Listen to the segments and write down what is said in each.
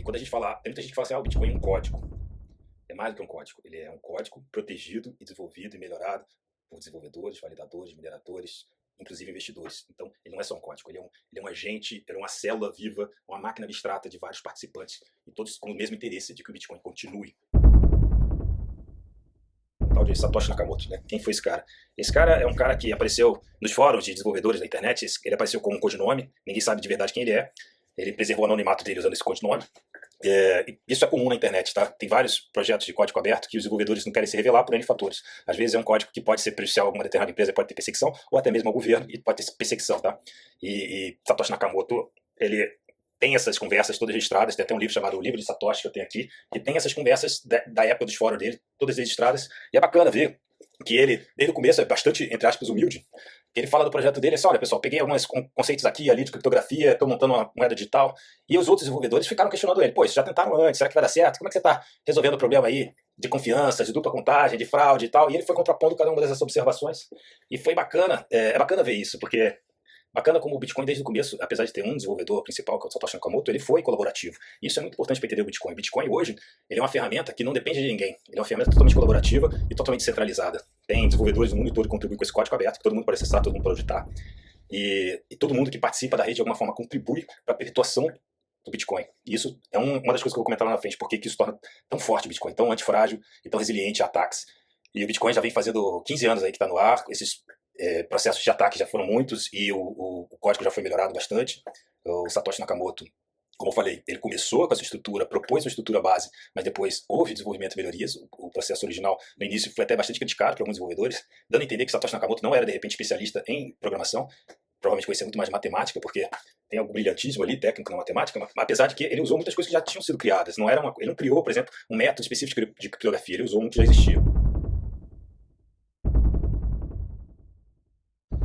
E quando a gente fala, tem muita gente que fala assim, o Bitcoin é um código. É mais do que um código. Ele é um código protegido e desenvolvido e melhorado por desenvolvedores, validadores, mineradores, inclusive investidores. Então, ele não é só um código, ele é um agente, ele é uma célula viva, uma máquina abstrata de vários participantes, e todos com o mesmo interesse de que o Bitcoin continue. O tal de Satoshi Nakamoto, né? Quem foi esse cara? Esse cara é um cara que apareceu nos fóruns de desenvolvedores da internet, ele apareceu com um codinome, ninguém sabe de verdade quem ele é, ele preservou o anonimato dele usando esse codinome. Isso é comum na internet, tá? Tem vários projetos de código aberto que os desenvolvedores não querem se revelar por N fatores. Às vezes é um código que pode ser prejudicial a alguma determinada empresa, pode ter perseguição, ou até mesmo ao governo, e pode ter perseguição, tá? E Satoshi Nakamoto, ele tem essas conversas todas registradas, tem até um livro chamado O Livro de Satoshi que eu tenho aqui, que tem essas conversas da época dos fóruns dele, todas registradas, e é bacana ver que ele, desde o começo, é bastante, entre aspas, humilde. Ele fala do projeto dele, assim, olha pessoal, peguei alguns conceitos aqui e ali de criptografia, estou montando uma moeda digital, e os outros desenvolvedores ficaram questionando ele, pô, isso já tentaram antes, será que vai dar certo? Como é que você está resolvendo o problema aí de confiança, de dupla contagem, de fraude e tal? E ele foi contrapondo cada uma dessas observações, e foi bacana, é bacana ver isso, porque bacana como o Bitcoin desde o começo, apesar de ter um desenvolvedor principal, que é o Satoshi Nakamoto, ele foi colaborativo. Isso é muito importante para entender o Bitcoin. O Bitcoin hoje, ele é uma ferramenta que não depende de ninguém. Ele é uma ferramenta totalmente colaborativa e totalmente centralizada. Tem desenvolvedores no mundo todo que contribuem com esse código aberto, que todo mundo pode acessar, todo mundo pode auditar. E todo mundo que participa da rede de alguma forma contribui para a perpetuação do Bitcoin. E isso é uma das coisas que eu vou comentar lá na frente, porque que isso torna tão forte o Bitcoin, tão antifrágil e tão resiliente a ataques. E o Bitcoin já vem fazendo 15 anos aí que está no ar, esses processos de ataque já foram muitos e o código já foi melhorado bastante. O Satoshi Nakamoto, como eu falei, ele começou com essa estrutura, propôs uma estrutura base, mas depois houve desenvolvimento e melhorias. O processo original, no início, foi até bastante criticado por alguns desenvolvedores, dando a entender que Satoshi Nakamoto não era, de repente, especialista em programação, provavelmente conhecia muito mais de matemática, porque tem algum brilhantismo ali, técnico na matemática, mas, apesar de que ele usou muitas coisas que já tinham sido criadas. Ele não criou, por exemplo, um método específico de criptografia, ele usou um que já existia.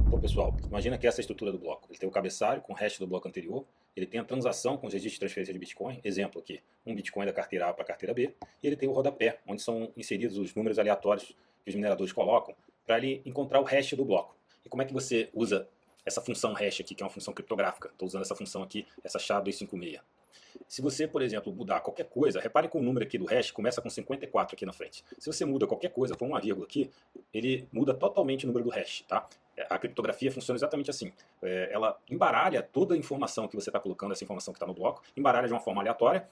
Então, pessoal, imagina que essa é a estrutura do bloco. Ele tem o cabeçalho com o hash do bloco anterior, ele tem a transação com os registros de transferência de Bitcoin, exemplo aqui, um Bitcoin da carteira A para a carteira B, e ele tem o rodapé, onde são inseridos os números aleatórios que os mineradores colocam para ele encontrar o hash do bloco. E como é que você usa essa função hash aqui, que é uma função criptográfica? Estou usando essa função aqui, essa SHA-256. Se você, por exemplo, mudar qualquer coisa, repare que o número aqui do hash começa com 54 aqui na frente. Se você muda qualquer coisa, por uma vírgula aqui, ele muda totalmente o número do hash, tá? A criptografia funciona exatamente assim. Ela embaralha toda a informação que você está colocando, essa informação que está no bloco, embaralha de uma forma aleatória,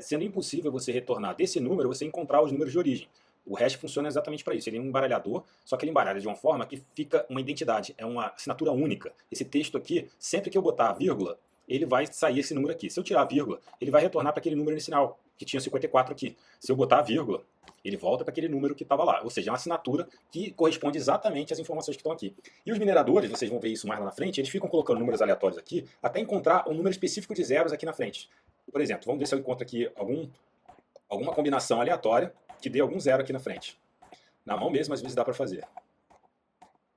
sendo impossível você retornar desse número, você encontrar os números de origem. O hash funciona exatamente para isso. Ele é um embaralhador, só que ele embaralha de uma forma que fica uma identidade, é uma assinatura única. Esse texto aqui, sempre que eu botar a vírgula, ele vai sair esse número aqui. Se eu tirar a vírgula, ele vai retornar para aquele número inicial, que tinha 54 aqui. Se eu botar a vírgula, ele volta para aquele número que estava lá. Ou seja, é uma assinatura que corresponde exatamente às informações que estão aqui. E os mineradores, vocês vão ver isso mais lá na frente, eles ficam colocando números aleatórios aqui, até encontrar um número específico de zeros aqui na frente. Por exemplo, vamos ver se eu encontro aqui alguma combinação aleatória que dê algum zero aqui na frente. Na mão mesmo, às vezes dá para fazer.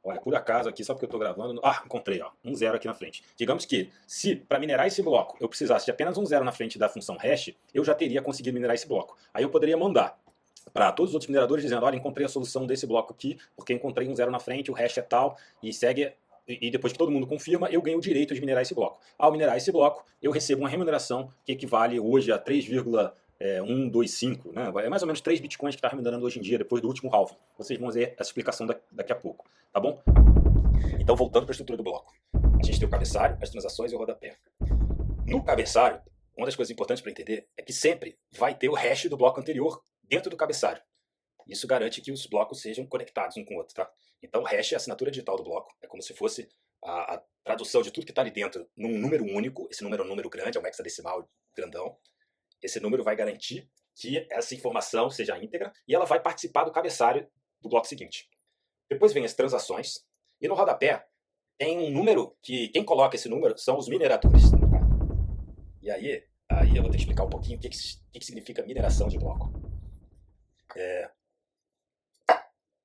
Olha, por acaso aqui, só porque eu estou gravando... Ah, encontrei, ó, um zero aqui na frente. Digamos que, se para minerar esse bloco eu precisasse de apenas um zero na frente da função hash, eu já teria conseguido minerar esse bloco. Aí eu poderia mandar para todos os outros mineradores dizendo, olha, encontrei a solução desse bloco aqui, porque encontrei um zero na frente, o hash é tal, e segue... E depois que todo mundo confirma, eu ganho o direito de minerar esse bloco. Ao minerar esse bloco, eu recebo uma remuneração que equivale hoje a 3,125, né? É mais ou menos 3 bitcoins que está remunerando hoje em dia, depois do último halving. Vocês vão ver essa explicação daqui a pouco, tá bom? Então, voltando para a estrutura do bloco. A gente tem o cabeçalho, as transações e o rodapé. No cabeçalho, uma das coisas importantes para entender é que sempre vai ter o hash do bloco anterior dentro do cabeçalho. Isso garante que os blocos sejam conectados um com o outro, tá? Então, o hash é a assinatura digital do bloco. É como se fosse a tradução de tudo que está ali dentro num número único. Esse número é um número grande, é um hexadecimal grandão. Esse número vai garantir que essa informação seja íntegra e ela vai participar do cabeçalho do bloco seguinte. Depois vem as transações. E no rodapé tem um número que quem coloca esse número são os mineradores. E aí eu vou ter que explicar um pouquinho o que significa mineração de bloco.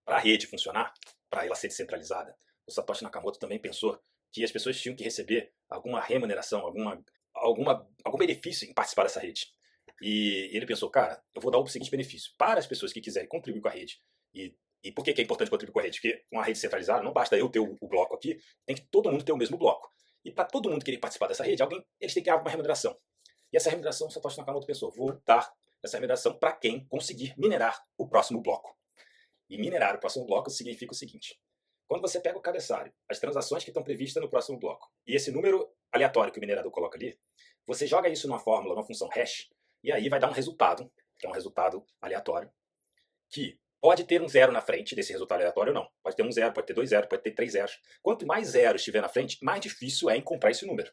Para a rede funcionar, para ela ser descentralizada, o Satoshi Nakamoto também pensou que as pessoas tinham que receber alguma remuneração, algum benefício em participar dessa rede. E ele pensou, cara, eu vou dar o seguinte benefício. Para as pessoas que quiserem contribuir com a rede, e por que é importante contribuir com a rede? Porque com a rede centralizada, não basta eu ter o bloco aqui, tem que todo mundo ter o mesmo bloco. E para todo mundo querer participar dessa rede, eles têm que dar uma remuneração. E essa remuneração, Satoshi Nakamoto pensou, vou dar essa remuneração para quem conseguir minerar o próximo bloco. E minerar o próximo bloco significa o seguinte: quando você pega o cabeçalho, as transações que estão previstas no próximo bloco, e esse número aleatório que o minerador coloca ali, você joga isso numa fórmula, numa função hash, e aí vai dar um resultado, que é um resultado aleatório, que pode ter um zero na frente desse resultado aleatório ou não. Pode ter um zero, pode ter dois zeros, pode ter três zeros. Quanto mais zeros estiver na frente, mais difícil é encontrar esse número.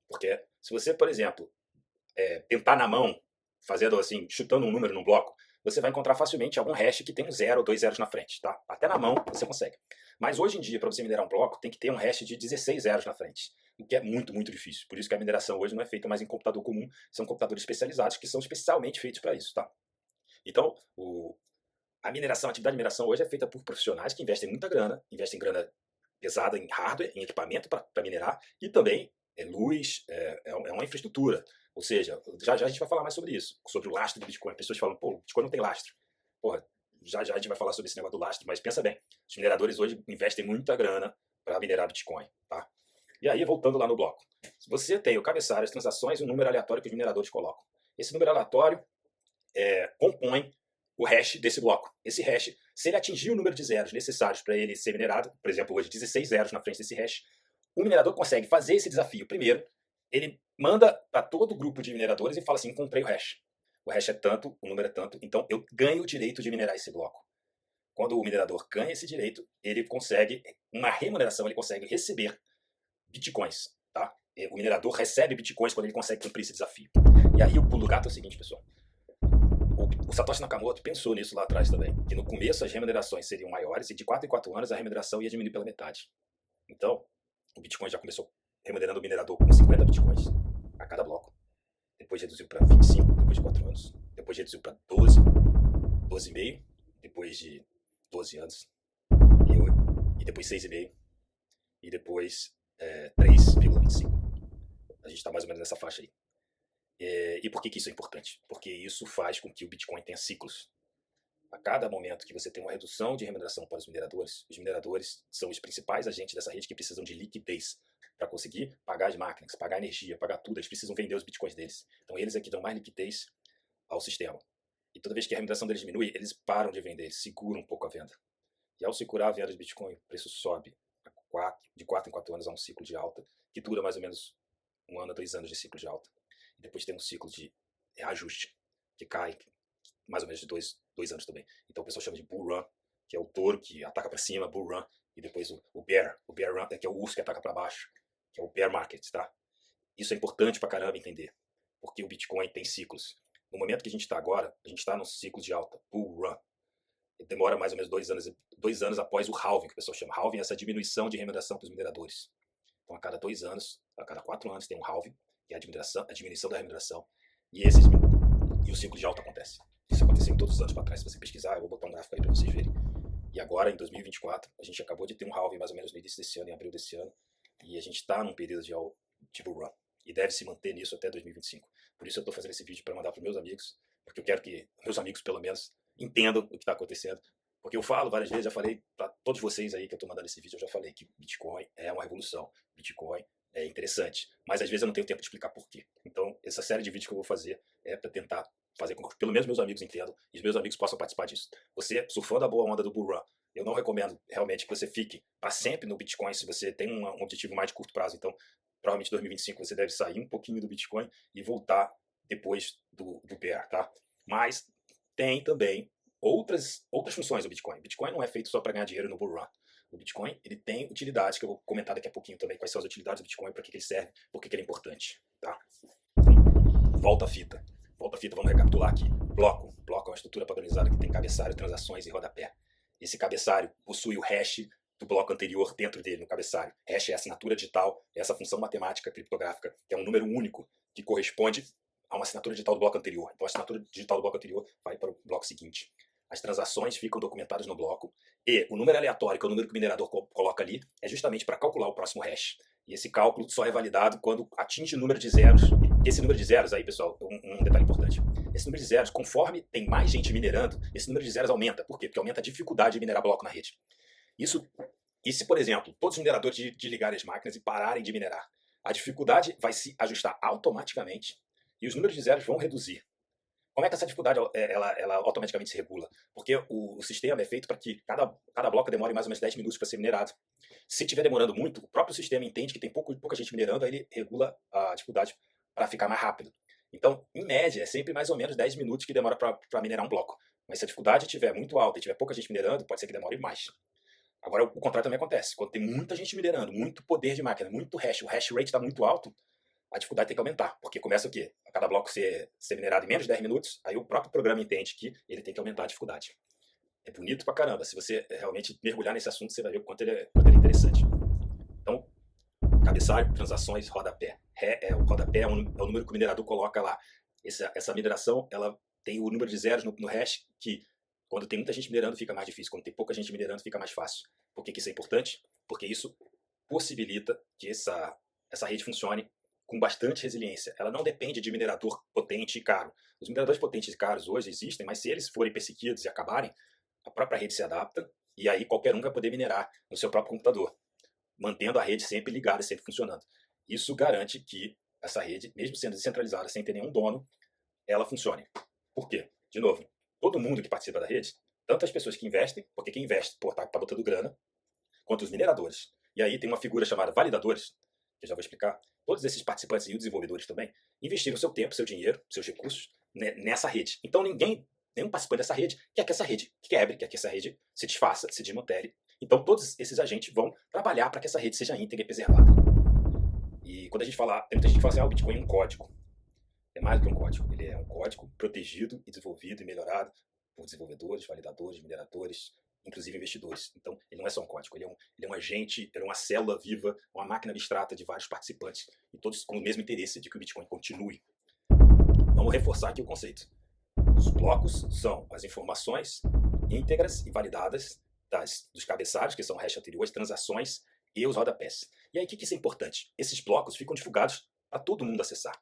Porque se você, por exemplo, tentar na mão, fazendo assim, chutando um número num bloco, você vai encontrar facilmente algum hash que tem um zero ou dois zeros na frente, tá? Até na mão você consegue. Mas hoje em dia, para você minerar um bloco, tem que ter um hash de 16 zeros na frente, o que é muito, muito difícil. Por isso que a mineração hoje não é feita mais em computador comum, são computadores especializados que são especialmente feitos para isso, tá? Então, a atividade de mineração hoje é feita por profissionais que investem muita grana, investem grana pesada em hardware, em equipamento para minerar, e também luz, é uma infraestrutura. Ou seja, já a gente vai falar mais sobre isso, sobre o lastro do Bitcoin. Pessoas falam, pô, o Bitcoin não tem lastro. Porra, já a gente vai falar sobre esse negócio do lastro, mas pensa bem, os mineradores hoje investem muita grana para minerar Bitcoin, tá? E aí, voltando lá no bloco, você tem o cabeçalho, as transações e o número aleatório que os mineradores colocam. Esse número aleatório compõe o hash desse bloco. Esse hash, se ele atingir o número de zeros necessários para ele ser minerado, por exemplo, hoje 16 zeros na frente desse hash, o minerador consegue fazer esse desafio. Primeiro, ele manda para todo o grupo de mineradores e fala assim, encontrei o hash. O hash é tanto, o número é tanto, então eu ganho o direito de minerar esse bloco. Quando o minerador ganha esse direito, ele consegue uma remuneração, ele consegue receber bitcoins. Tá? O minerador recebe bitcoins quando ele consegue cumprir esse desafio. E aí o pulo do gato é o seguinte, pessoal. O Satoshi Nakamoto pensou nisso lá atrás também, que no começo as remunerações seriam maiores e de 4 em 4 anos a remuneração ia diminuir pela metade. Então, o Bitcoin já começou remunerando o minerador com 50 Bitcoins a cada bloco. Depois reduziu para 25, depois de 4 anos. Depois reduziu para 12, 12,5, depois de 12 anos. E depois 6,5. E depois 3,25. A gente está mais ou menos nessa faixa aí. E por que isso é importante? Porque isso faz com que o Bitcoin tenha ciclos. A cada momento que você tem uma redução de remuneração para os mineradores são os principais agentes dessa rede que precisam de liquidez para conseguir pagar as máquinas, pagar a energia, pagar tudo. Eles precisam vender os bitcoins deles. Então eles é que dão mais liquidez ao sistema. E toda vez que a remuneração deles diminui, eles param de vender, eles seguram um pouco a venda. E ao segurar a venda de Bitcoin, o preço sobe de 4 em 4 anos a um ciclo de alta, que dura mais ou menos 1 ano a 2 anos de ciclo de alta. E depois tem um ciclo de reajuste, que cai mais ou menos de 2 anos também. Então o pessoal chama de bull run, que é o touro que ataca para cima, bull run, e depois o bear run, que é o urso que ataca para baixo, que é o bear market, tá? Isso é importante pra caramba entender, porque o Bitcoin tem ciclos. No momento que a gente está agora, a gente está num ciclo de alta, bull run. Demora mais ou menos 2 anos após o halving, que o pessoal chama. Halving é essa diminuição de remuneração para os mineradores. Então a cada 2 anos, a cada 4 anos tem um halving, que é a diminuição da remuneração, e o ciclo de alta acontece. Isso aconteceu em todos os anos para trás. Se você pesquisar, eu vou botar um gráfico aí para vocês verem. E agora, em 2024, a gente acabou de ter um halving mais ou menos no início desse ano, em abril desse ano, e a gente está num período de bull run. E deve se manter nisso até 2025. Por isso eu estou fazendo esse vídeo para mandar para os meus amigos, porque eu quero que meus amigos, pelo menos, entendam o que está acontecendo. Porque eu falo várias vezes, já falei para todos vocês aí que eu estou mandando esse vídeo, eu já falei que Bitcoin é uma revolução. Bitcoin é interessante. Mas às vezes eu não tenho tempo de explicar por quê. Então, essa série de vídeos que eu vou fazer é para tentar fazer com que pelo menos meus amigos entendam e os meus amigos possam participar disso. Você, surfando a boa onda do bull run, eu não recomendo realmente que você fique para sempre no Bitcoin se você tem um objetivo mais de curto prazo. Então, provavelmente em 2025 você deve sair um pouquinho do Bitcoin e voltar depois do bear, tá? Mas tem também outras funções do Bitcoin. O Bitcoin não é feito só para ganhar dinheiro no bull run. O Bitcoin ele tem utilidades, que eu vou comentar daqui a pouquinho também, quais são as utilidades do Bitcoin, para que ele serve, por que ele é importante. Tá? Volta a fita. Volta a fita, vamos recapitular aqui. Bloco é uma estrutura padronizada que tem cabeçalho, transações e rodapé. Esse cabeçalho possui o hash do bloco anterior dentro dele, no cabeçalho. Hash é a assinatura digital, é essa função matemática criptográfica, que é um número único, que corresponde a uma assinatura digital do bloco anterior. Então a assinatura digital do bloco anterior vai para o bloco seguinte. As transações ficam documentadas no bloco e o número aleatório, que é o número que o minerador coloca ali, é justamente para calcular o próximo hash. E esse cálculo só é validado quando atinge o número de zeros. Esse número de zeros aí, pessoal, um detalhe importante. Esse número de zeros, conforme tem mais gente minerando, esse número de zeros aumenta. Por quê? Porque aumenta a dificuldade de minerar bloco na rede. E se, por exemplo, todos os mineradores desligarem as máquinas e pararem de minerar, a dificuldade vai se ajustar automaticamente e os números de zeros vão reduzir. Como é que essa dificuldade ela automaticamente se regula? Porque o sistema é feito para que cada bloco demore mais ou menos 10 minutos para ser minerado. Se estiver demorando muito, o próprio sistema entende que tem pouca gente minerando, aí ele regula a dificuldade para ficar mais rápido. Então, em média, é sempre mais ou menos 10 minutos que demora para minerar um bloco. Mas se a dificuldade estiver muito alta e tiver pouca gente minerando, pode ser que demore mais. Agora, o contrário também acontece. Quando tem muita gente minerando, muito poder de máquina, muito hash, o hash rate está muito alto, a dificuldade tem que aumentar, porque começa o quê? A cada bloco ser minerado em menos de 10 minutos, aí o próprio programa entende que ele tem que aumentar a dificuldade. É bonito pra caramba. Se você realmente mergulhar nesse assunto, você vai ver o quanto ele é interessante. Então, cabeçalho, transações, rodapé. O rodapé é o número que o minerador coloca lá. Essa mineração, ela tem o número de zeros no hash, que quando tem muita gente minerando fica mais difícil, quando tem pouca gente minerando fica mais fácil. Por que isso é importante? Porque isso possibilita que essa rede funcione com bastante resiliência. Ela não depende de minerador potente e caro. Os mineradores potentes e caros hoje existem, mas se eles forem perseguidos e acabarem, a própria rede se adapta e aí qualquer um vai poder minerar no seu próprio computador, mantendo a rede sempre ligada, sempre funcionando. Isso garante que essa rede, mesmo sendo descentralizada, sem ter nenhum dono, ela funcione. Por quê? De novo, todo mundo que participa da rede, tanto as pessoas que investem, porque quem investe está botando grana, quanto os mineradores. E aí tem uma figura chamada validadores, que eu já vou explicar. Todos esses participantes e os desenvolvedores também investiram seu tempo, seu dinheiro, seus recursos nessa rede. Então nenhum participante dessa rede quer que essa rede quebre, quer que essa rede se desfaça, se desmantere. Então todos esses agentes vão trabalhar para que essa rede seja íntegra e preservada. E quando a gente fala, tem muita gente que fala assim, o Bitcoin é um código. É mais do que um código. Ele é um código protegido e desenvolvido e melhorado por desenvolvedores, validadores, mineradores, inclusive investidores. Então, ele não é só um código, ele é um agente, ele é uma célula viva, uma máquina abstrata de vários participantes, e todos com o mesmo interesse de que o Bitcoin continue. Vamos reforçar aqui o conceito. Os blocos são as informações íntegras e validadas dos cabeçalhos, que são hash anteriores, transações e os rodapés. E aí, o que isso é importante? Esses blocos ficam divulgados para todo mundo acessar.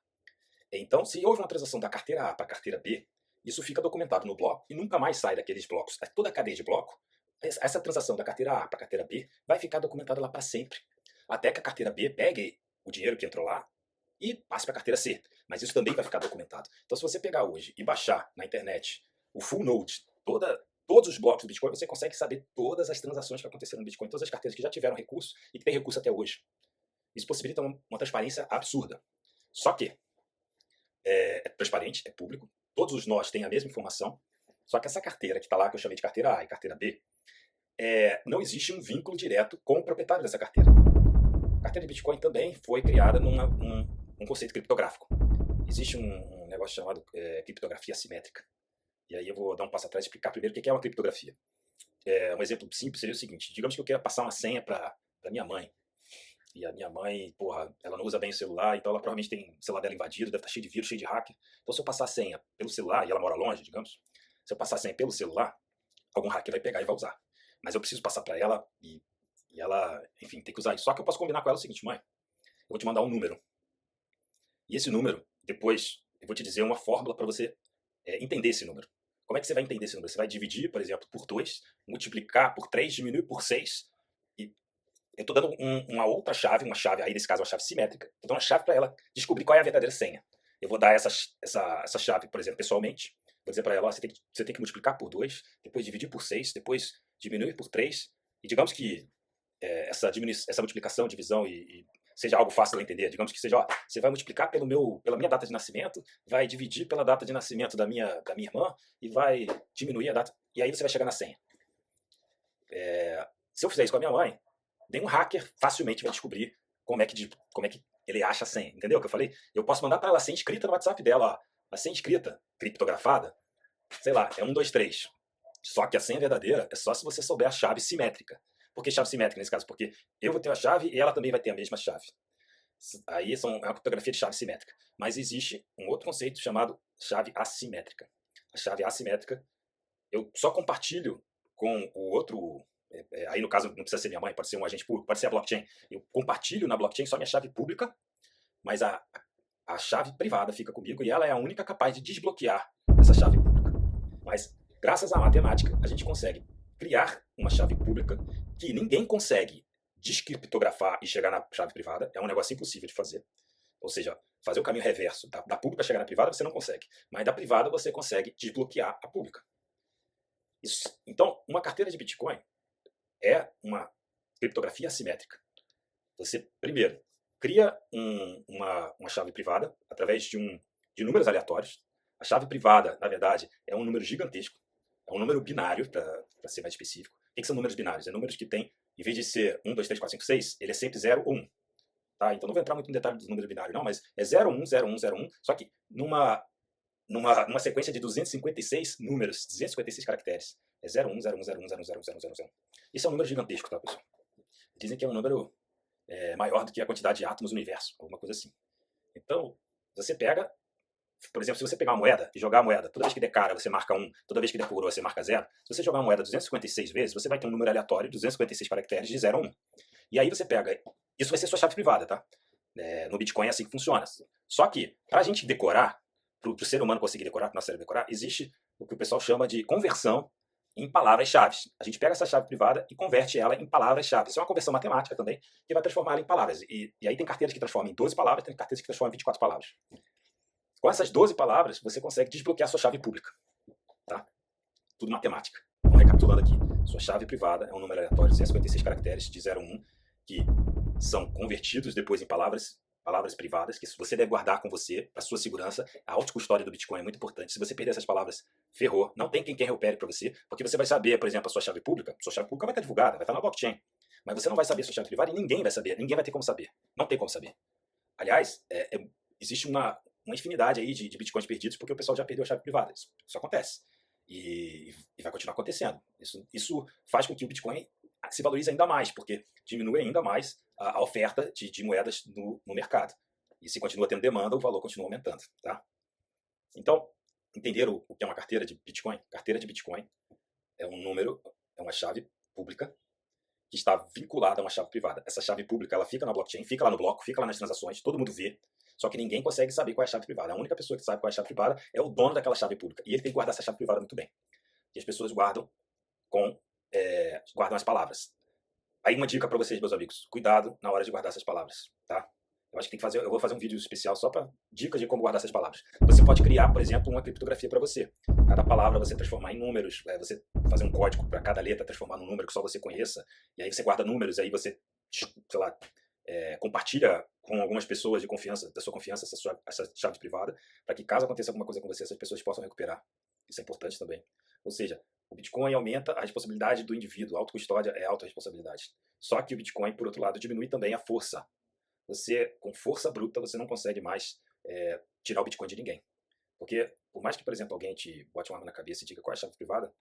Então, se houve uma transação da carteira A para a carteira B, isso fica documentado no bloco e nunca mais sai daqueles blocos. Toda a cadeia de bloco, essa transação da carteira A para a carteira B vai ficar documentada lá para sempre. Até que a carteira B pegue o dinheiro que entrou lá e passe para a carteira C. Mas isso também vai ficar documentado. Então, se você pegar hoje e baixar na internet o full node, todos os blocos do Bitcoin, você consegue saber todas as transações que aconteceram no Bitcoin, todas as carteiras que já tiveram recurso e que têm recurso até hoje. Isso possibilita uma transparência absurda. Só que é transparente, é público, todos os nós têm a mesma informação, só que essa carteira que está lá, que eu chamei de carteira A e carteira B, não existe um vínculo direto com o proprietário dessa carteira. A carteira de Bitcoin também foi criada num conceito criptográfico. Existe um negócio chamado criptografia assimétrica. E aí eu vou dar um passo atrás e explicar primeiro o que é uma criptografia. Um exemplo simples seria o seguinte: digamos que eu queira passar uma senha para minha mãe. E a minha mãe, ela não usa bem o celular, então ela provavelmente tem o celular dela invadido, deve estar cheio de vírus, cheio de hacker. Então se eu passar a senha pelo celular, e ela mora longe, digamos, se eu passar a senha pelo celular, algum hacker vai pegar e vai usar. Mas eu preciso passar para ela e ela, enfim, tem que usar isso. Só que eu posso combinar com ela o seguinte: mãe, eu vou te mandar um número. E esse número, depois, eu vou te dizer uma fórmula para você entender esse número. Como é que você vai entender esse número? Você vai dividir, por exemplo, por 2, multiplicar por 3, diminuir por 6. Eu estou dando uma outra chave, uma chave, aí nesse caso uma chave simétrica, estou dando uma chave para ela descobrir qual é a verdadeira senha. Eu vou dar essa chave, por exemplo, pessoalmente, vou dizer para ela, você tem que multiplicar por 2, depois dividir por 6, depois diminuir por 3, e digamos que essa multiplicação, divisão e seja algo fácil de entender, digamos que seja, você vai multiplicar pela minha data de nascimento, vai dividir pela data de nascimento da minha irmã e vai diminuir a data, e aí você vai chegar na senha. Se eu fizer isso com a minha mãe, nenhum hacker facilmente vai descobrir como é que ele acha a senha, entendeu o que eu falei? Eu posso mandar para ela a senha escrita no WhatsApp dela, ó, a senha escrita, criptografada, sei lá, é 1, 2, 3. Só que a senha verdadeira é só se você souber a chave simétrica. Por que chave simétrica nesse caso? Porque eu vou ter a chave e ela também vai ter a mesma chave. Aí é uma criptografia de chave simétrica. Mas existe um outro conceito chamado chave assimétrica. A chave assimétrica, eu só compartilho com o outro. Aí no caso não precisa ser minha mãe, pode ser um agente público, pode ser a blockchain. Eu compartilho na blockchain só minha chave pública, mas a chave privada fica comigo e ela é a única capaz de desbloquear essa chave pública. Mas graças à matemática a gente consegue criar uma chave pública que ninguém consegue descriptografar e chegar na chave privada. É um negócio impossível de fazer. Ou seja, fazer o caminho reverso da pública chegar na privada, você não consegue. Mas da privada você consegue desbloquear a pública. Então, uma carteira de Bitcoin é uma criptografia assimétrica. Você, primeiro, cria uma chave privada através de números aleatórios. A chave privada, na verdade, é um número gigantesco. É um número binário, para ser mais específico. O que são números binários? É números que tem, em vez de ser 1, 2, 3, 4, 5, 6, ele é sempre 0 ou 1. Tá? Então não vou entrar muito no detalhe dos números binários, não, mas é 0, 1, 0, 1, 0, 1, só que numa sequência de 256 números, 256 caracteres. É 0, 1, 0, 1, 0, 1, 0, 0, 0, 0, 0. Isso é um número gigantesco, tá, pessoal? Dizem que é um número maior do que a quantidade de átomos no universo, alguma coisa assim. Então, você pega, por exemplo, se você pegar uma moeda e jogar a moeda, toda vez que der cara você marca 1, toda vez que der coroa você marca 0, se você jogar uma moeda 256 vezes, você vai ter um número aleatório de 256 caracteres de 0 a 1. E aí você pega, isso vai ser sua chave privada, tá? No Bitcoin é assim que funciona. Só que, para a gente decorar, para o ser humano conseguir decorar, para o nosso cérebro decorar, existe o que o pessoal chama de conversão em palavras-chave. A gente pega essa chave privada e converte ela em palavras-chave. Isso é uma conversão matemática também, que vai transformar ela em palavras. E aí tem carteiras que transformam em 12 palavras, tem carteiras que transformam em 24 palavras. Com essas 12 palavras, você consegue desbloquear a sua chave pública. Tá? Tudo matemática. Então, recapitulando aqui. Sua chave privada é um número aleatório de 156 caracteres de 0 a 1, que são convertidos depois em palavras privadas, que você deve guardar com você, para sua segurança. A autocustódia do Bitcoin é muito importante. Se você perder essas palavras, ferrou. Não tem quem recupere para você, porque você vai saber, por exemplo, a sua chave pública vai estar divulgada, vai estar na blockchain. Mas você não vai saber a sua chave privada e ninguém vai saber. Ninguém vai ter como saber. Não tem como saber. Aliás, existe uma infinidade aí de Bitcoins perdidos porque o pessoal já perdeu a chave privada. Isso acontece. E vai continuar acontecendo. Isso faz com que o Bitcoin se valorize ainda mais, porque diminui ainda mais a oferta de moedas no mercado. E se continua tendo demanda, o valor continua aumentando. Tá? Então, entenderam o que é uma carteira de Bitcoin? Carteira de Bitcoin é um número, é uma chave pública que está vinculada a uma chave privada. Essa chave pública ela fica na blockchain, fica lá no bloco, fica lá nas transações, todo mundo vê, só que ninguém consegue saber qual é a chave privada. A única pessoa que sabe qual é a chave privada é o dono daquela chave pública. E ele tem que guardar essa chave privada muito bem. E as pessoas guardam as palavras. Aí uma dica para vocês, meus amigos, cuidado na hora de guardar essas palavras, tá? Eu acho que eu vou fazer um vídeo especial só para dicas de como guardar essas palavras. Você pode criar, por exemplo, uma criptografia para você. Cada palavra você transformar em números, você fazer um código para cada letra transformar num número que só você conheça, e aí você guarda números, aí você, sei lá, compartilha com algumas pessoas de confiança, da sua confiança, essa chave privada, para que caso aconteça alguma coisa com você, essas pessoas possam recuperar. Isso é importante também. Ou seja, o Bitcoin aumenta a responsabilidade do indivíduo. A autocustódia é autorresponsabilidade. Só que o Bitcoin, por outro lado, diminui também a força. Você, com força bruta, você não consegue mais tirar o Bitcoin de ninguém. Porque, por mais que, por exemplo, alguém te bote uma arma na cabeça e diga qual é a chave privada,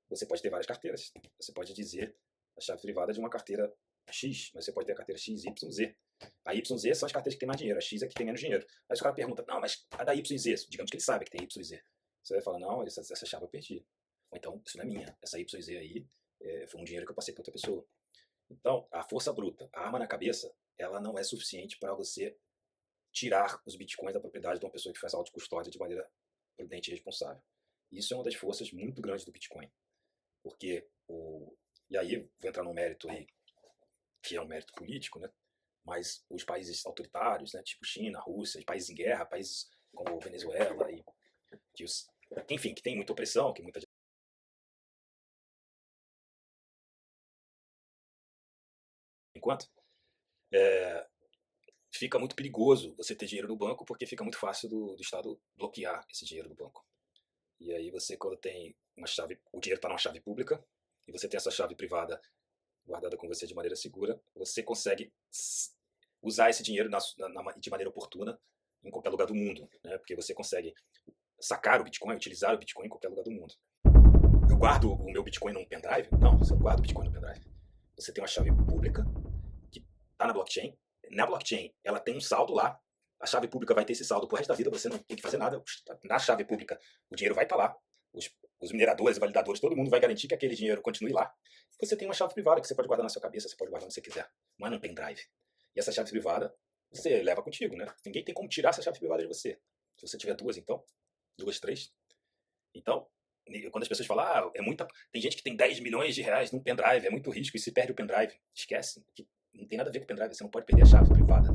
você pode ter várias carteiras. Você pode dizer a chave privada de uma carteira X, mas você pode ter a carteira X, Y, Z. A Y, Z são as carteiras que tem mais dinheiro, a X é que tem menos dinheiro. Aí o cara pergunta, não, mas a da Y e Z, digamos que ele sabe que tem Y e Z. Você vai falar, não, essa chave eu perdi. Ou então, isso não é minha. Essa Y e Z aí foi um dinheiro que eu passei para outra pessoa. Então, a força bruta, a arma na cabeça, ela não é suficiente para você tirar os bitcoins da propriedade de uma pessoa que faz autocustódia de maneira prudente e responsável. Isso é uma das forças muito grandes do Bitcoin. Porque, e aí, vou entrar num mérito aí, que é um mérito político, né? Mas os países autoritários, né, tipo China, Rússia, países em guerra, países como Venezuela, enfim, que tem muita opressão, que muita enquanto fica muito perigoso você ter dinheiro no banco, porque fica muito fácil do Estado bloquear esse dinheiro do banco. E aí você, quando tem uma chave, o dinheiro está numa chave pública, e você tem essa chave privada guardada com você de maneira segura, você consegue usar esse dinheiro de maneira oportuna em qualquer lugar do mundo, né? Porque você consegue sacar o Bitcoin, utilizar o Bitcoin em qualquer lugar do mundo. Eu guardo o meu Bitcoin num pendrive? Não, você não guarda o Bitcoin no pendrive. Você tem uma chave pública que está na blockchain. Na blockchain, ela tem um saldo lá. A chave pública vai ter esse saldo pro resto da vida, você não tem que fazer nada. Na chave pública, o dinheiro vai estar lá. Os mineradores, validadores, todo mundo vai garantir que aquele dinheiro continue lá. E você tem uma chave privada que você pode guardar na sua cabeça, você pode guardar onde você quiser, mas num pendrive. E essa chave privada, você leva contigo, né? Ninguém tem como tirar essa chave privada de você. Se você tiver duas, então, 2, 3. Então, quando as pessoas falam, tem gente que tem 10 milhões de reais num pendrive, é muito risco, e se perde o pendrive, esquece. Não tem nada a ver com o pendrive, você não pode perder a chave privada.